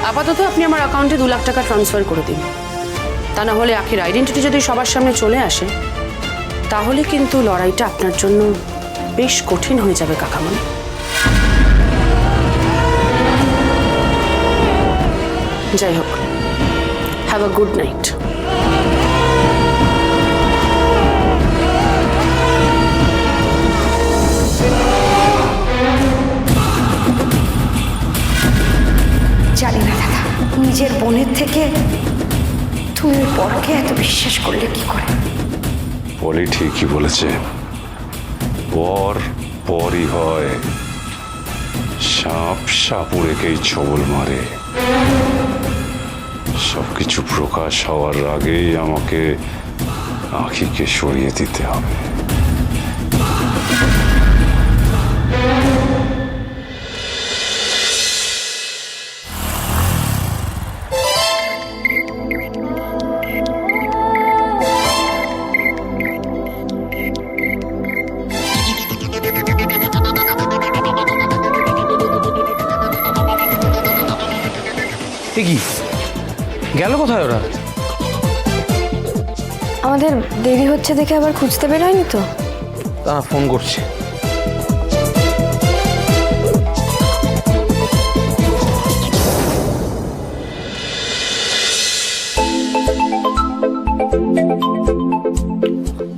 আপাতত আপনি আমার অ্যাকাউন্টে 2 লাখ টাকা ট্রান্সফার করে দিন। তা না হলে আখির আইডেন্টিটি যদি সবার সামনে চলে আসে তাহলে কিন্তু লড়াইটা আপনার জন্য বেশ কঠিন হয়ে যাবে কাকামণি। যাই হোক, হ্যাভ আ গুড নাইট। জানি না দাদা, নিজের বোনের থেকে তুমি ওই পরকে এত বিশ্বাস করলে কি করে? পলি ঠিকই বলেছে, পর পরই হয়, সাপ সাপুড়েকেই ছবল মারে। সবকিছু প্রকাশ হওয়ার আগেই আমাকে আখিকে সরিয়ে দিতে হবে। কি গেল কোথায় ওরা? আমাদের দেরি হচ্ছে দেখে আবার খুঁজতে বেরোয়নি তো? তারা ফোন করছে।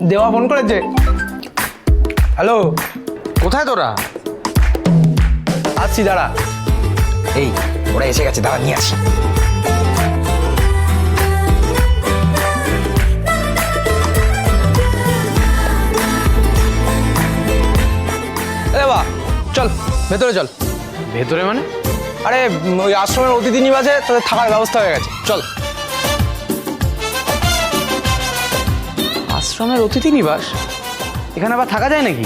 দেওয়া ফোন করেছে। হ্যালো, কোথায় তোরা? আসছি দাঁড়া। এই ওরা এসে গেছে, দাঁড়া নিয়ে আসি। বাহ, চল ভেতরে চল। ভেতরে মানে? আরে ওই আশ্রমের অতিথি নিবাসে তোদের থাকার ব্যবস্থা হয়ে গেছে, চল। আশ্রমের অতিথি নিবাস? এখানে আবার থাকা যায় নাকি?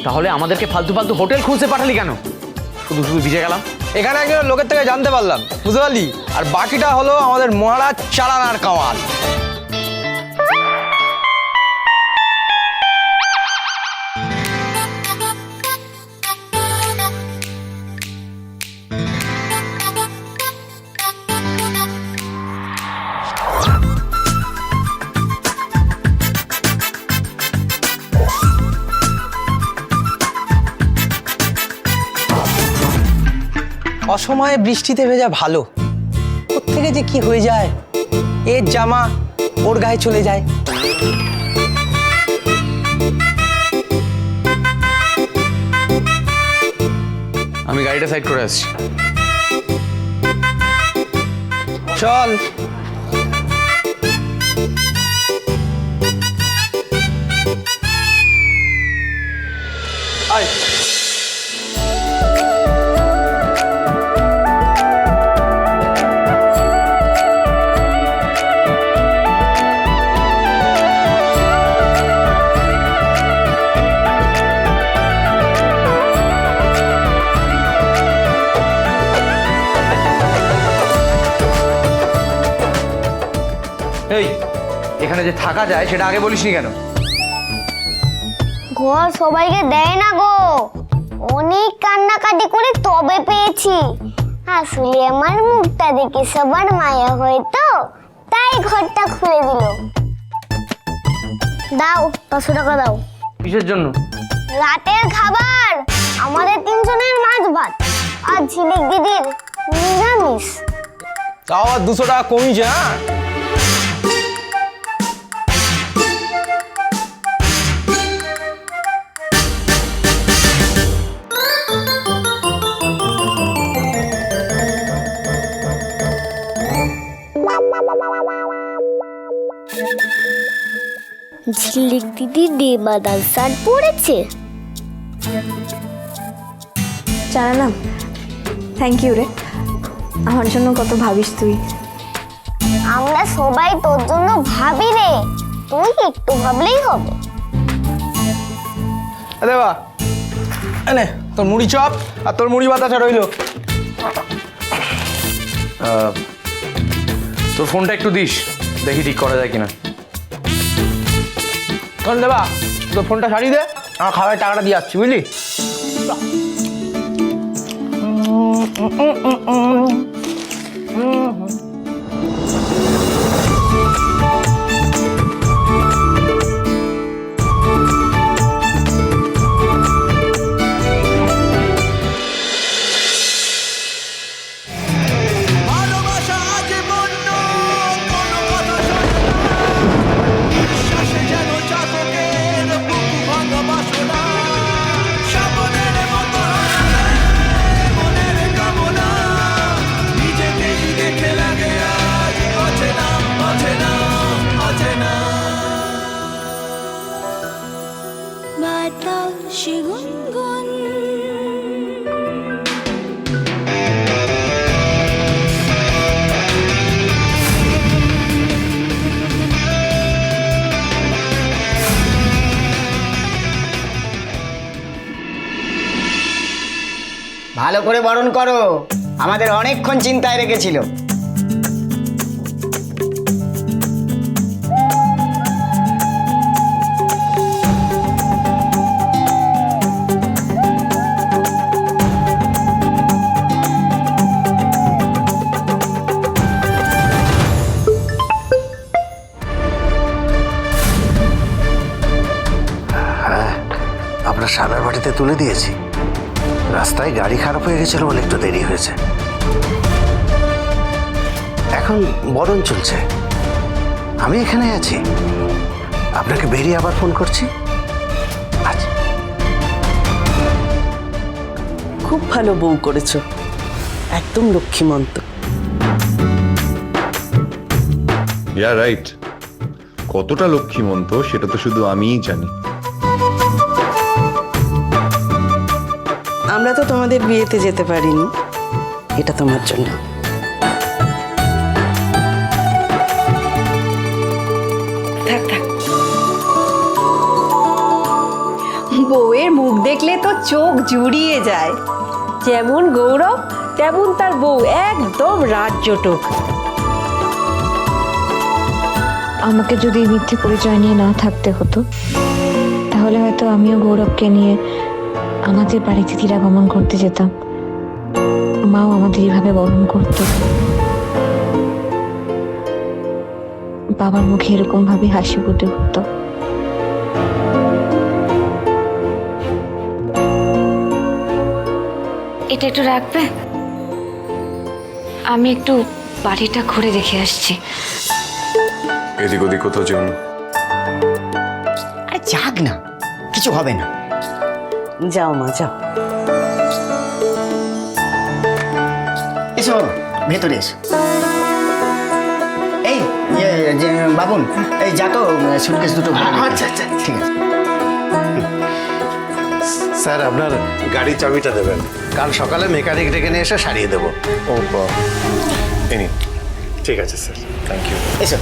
তাহলে আমাদেরকে ফালতু ফালতু হোটেল খুঁজতে পাঠালি কেন? শুধু শুধু ভিজে গেলাম। এখানে একজন লোকের থেকে জানতে পারলাম, বুঝতে পারলি? আর বাকিটা হলো আমাদের মহারাজ চালানার কামাল। অসময়ে বৃষ্টিতে ভেজা ভালো, ওর থেকে যে কি হয়ে যায়, এর জামা ওর গায়ে চলে যায়। আমি গাড়িটা সাইড করে আসছি। চল। আয়। এই এখানে যে থাকা যায় সেটা আগে বলিসনি কেন? ঘর সবাইকে দেয় না গো, অনেক কান্নাকাটি করে তবে পেয়েছি। আসলে আমার মুখটা দেখে সবার মায়া হয় তো, তাই ঘরটা খুলে দিল। দাও 500 টাকা দাও। কিসের জন্য? রাতের খাবার, আমাদের 3 জনের মাছ ভাত আর ঝিলিক দিদির নিরামিষ। তাও আর 200 টাকা কমিয়েছে। হ্যাঁ, ঝিলিক দিদি দেবাদার শার্ট পরেছে। জানালাম, থ্যাংক ইউ রে, আমার জন্য কত ভাবিস তুই। আমরা সবাই তোর জন্য ভাবি রে, তুই একটু ভাবলেই হবে। দেবা এনে তোর মুড়ি চপ আর তোর মুড়ি বাতাসা রইলো। তোর ফোনটা একটু দিস, দেখি ঠিক করা যায় কিনা। কারণ দেবা তোর ফোনটা সারিয়ে দে, আমার খাবারের টাকাটা দিয়ে আসছি, বুঝলি? ভালো করে বরণ করো, আমাদের অনেকক্ষণ চিন্তায় রেখেছিল। আপনার সানার বাড়িতে তুলে দিয়েছি। রাস্তায় গাড়ি খারাপ হয়ে গেছিল বলে একটু দেরি হয়েছে। এখন বরণ চলছে, আমি এখানে আছি। আপনাকে বেরিয়ে আবার ফোন করছি। আচ্ছা, খুব ভালো বউ করেছো, একদম লক্ষ্মীমন্ত। রাইট, কতটা লক্ষ্মীমন্ত সেটা তো শুধু আমিই জানি। আমরা তো তোমাদের বিয়েতে যেতে পারিনি, এটা তোমার জন্য। থাক থাক। বউয়ের মুখ দেখলে তো চোখ জুড়িয়ে যায়। যেমন গৌরব তেমন তার বউ, একদম রাজ্যটুক। আমাকে যদি মিথ্যে পরিচয় নিয়ে না থাকতে হতো, তাহলে হয়তো আমিও গৌরবকে নিয়ে আমাদের বাড়িতে তিরাগমন করতে যেতাম। মাও আমাদের এইভাবে বরণ করত। বাবার মুখে এরকম ভাবে হাসি ফুটে উঠত। এটা একটু রাখবে, আমি একটু বাড়িটা ঘুরে দেখে আসছি। এদিক ওদিক কোথাও যেও না। আরে যাক না, কিছু হবে না। যাও মা, যাও। এসো বাবা, ভেতরে এসো। এই বাবুন, এই যা তো সুটকেস দুটো। আচ্ছা আচ্ছা, ঠিক আছে। স্যার আপনার গাড়ির চাবিটা দেবেন, কাল সকালে মেকানিক ডেকে নিয়ে এসে সারিয়ে দেবো। ও এনি ঠিক আছে স্যার, থ্যাংক ইউ। এসো,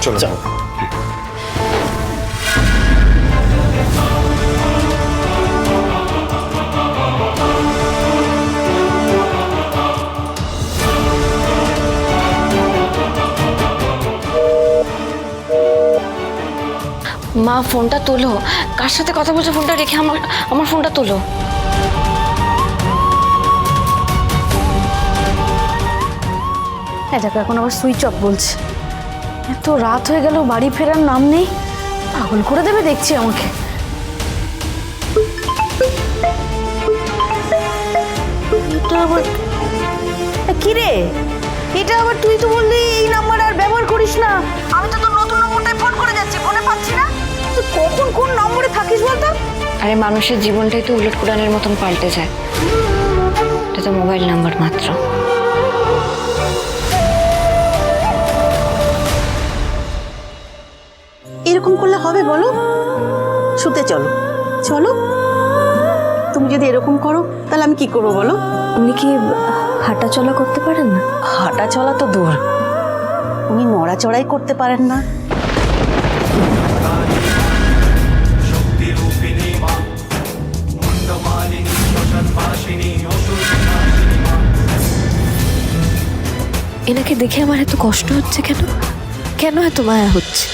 চলো চলো। মা ফোনটা তোলো, কার সাথে কথা বলছো ফোনটা রেখে আমার ফোনটা তোলো। দেখো এখন আবার সুইচ অফ বলছে। এত রাত হয়ে গেল, বাড়ি ফেরার নাম নেই। পাগল করে দেবে দেখছি আমাকে। এটা আবার কি রে? এটা আবার তুই তো বললি এই নাম্বার আর ব্যবহার করিস না। আমি তো তোর নতুন নম্বরটাই ফোন করে যাচ্ছি, ফোনে পাচ্ছি না। তুই কখন কোন নম্বরে থাকিস বলতো? আরে মানুষের জীবনটাই তো উলট পুরাণের মতন পাল্টে যায়। এটা তো মোবাইল নাম্বার মাত্র। এরকম করলে হবে বলো? শুতে চলো, চলো। তুমি যদি এরকম করো তাহলে আমি কি করবো বলো? উনি কি হাঁটা চলা করতে পারেন না? হাঁটা চলা তো দূর, উনি নড়াচড়াই করতে পারেন না। এনাকে দেখে আমার এত কষ্ট হচ্ছে কেন? কেন এত মায়া হচ্ছে?